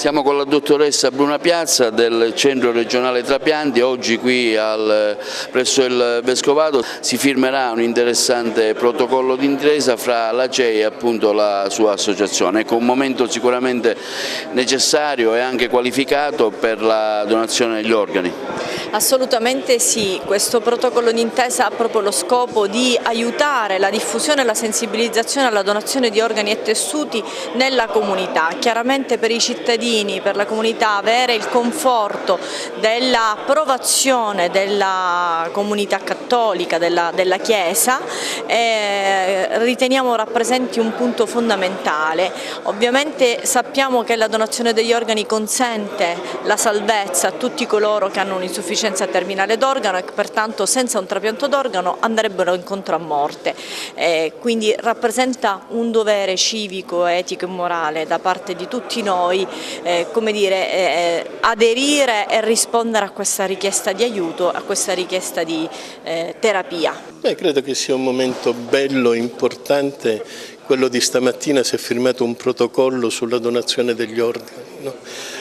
Siamo con la dottoressa Bruna Piazza del Centro Regionale Trapianti. Oggi qui presso il Vescovato si firmerà un interessante protocollo d'intesa fra la CEI e appunto la sua associazione. Ecco, un momento sicuramente necessario e anche qualificato per la donazione degli organi. Assolutamente sì, questo protocollo d'intesa ha proprio lo scopo di aiutare la diffusione e la sensibilizzazione alla donazione di organi e tessuti nella comunità. Chiaramente per i cittadini, per la comunità, avere il conforto dell'approvazione della comunità cattolica, della Chiesa, riteniamo rappresenti un punto fondamentale. Ovviamente sappiamo che la donazione degli organi consente la salvezza a tutti coloro che hanno un'insufficienza terminale d'organo e che pertanto senza un trapianto d'organo andrebbero incontro a morte. Quindi rappresenta un dovere civico, etico e morale da parte di tutti noi, aderire e rispondere a questa richiesta di aiuto, a questa richiesta di terapia. Credo che sia un momento bello, importante, quello di stamattina si è firmato un protocollo sulla donazione degli organi, no?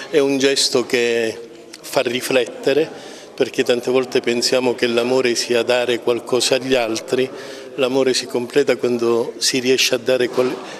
È un gesto che fa riflettere, perché tante volte pensiamo che l'amore sia dare qualcosa agli altri. L'amore si completa quando si riesce a dare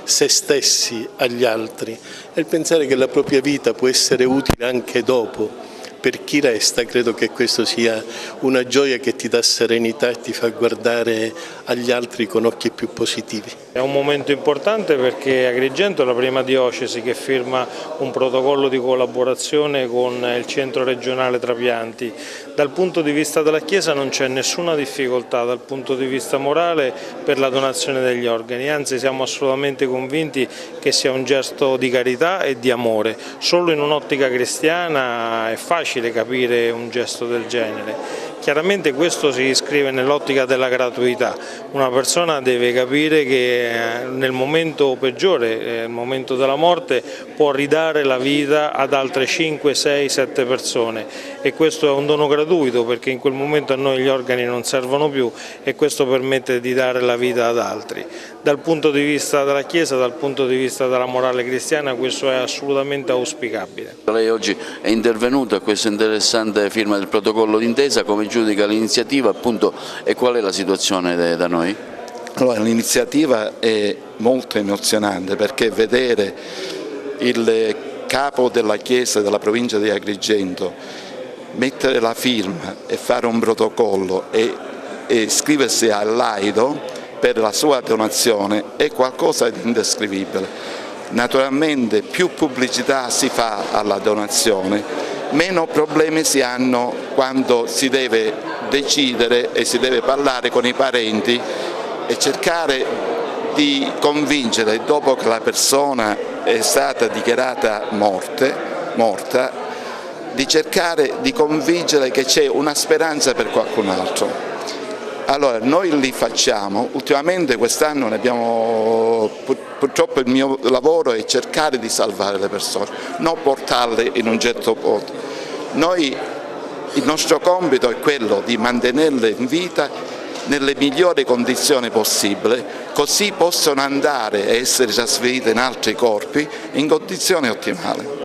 se stessi agli altri, e il pensare che la propria vita può essere utile anche dopo per chi resta, credo che questo sia una gioia che ti dà serenità e ti fa guardare agli altri con occhi più positivi. È un momento importante perché Agrigento è la prima diocesi che firma un protocollo di collaborazione con il Centro Regionale Trapianti. Dal punto di vista della Chiesa non c'è nessuna difficoltà dal punto di vista morale per la donazione degli organi, anzi siamo assolutamente convinti che sia un gesto di carità e di amore. Solo in un'ottica cristiana è facile capire un gesto del genere. Chiaramente questo si iscrive nell'ottica della gratuità. Una persona deve capire che nel momento peggiore, il momento della morte, può ridare la vita ad altre 5, 6, 7 persone, e questo è un dono gratuito perché in quel momento a noi gli organi non servono più e questo permette di dare la vita ad altri. Dal punto di vista della Chiesa, dal punto di vista della morale cristiana, questo è assolutamente auspicabile. Lei oggi è intervenuto a questa interessante firma del protocollo d'intesa, come giudica l'iniziativa appunto e qual è la situazione da noi? Allora, l'iniziativa è molto emozionante perché vedere il capo della Chiesa della provincia di Agrigento mettere la firma e fare un protocollo e iscriversi all'AIDO per la sua donazione è qualcosa di indescrivibile. Naturalmente più pubblicità si fa alla donazione, meno problemi si hanno quando si deve decidere e si deve parlare con i parenti e cercare di convincere, dopo che la persona è stata dichiarata morta, di cercare di convincere che c'è una speranza per qualcun altro. Allora noi li facciamo, ultimamente quest'anno ne abbiamo, purtroppo il mio lavoro è cercare di salvare le persone, non portarle in un getto vuoto. Il nostro compito è quello di mantenerle in vita nelle migliori condizioni possibili, così possono andare e essere trasferite in altri corpi in condizioni ottimali.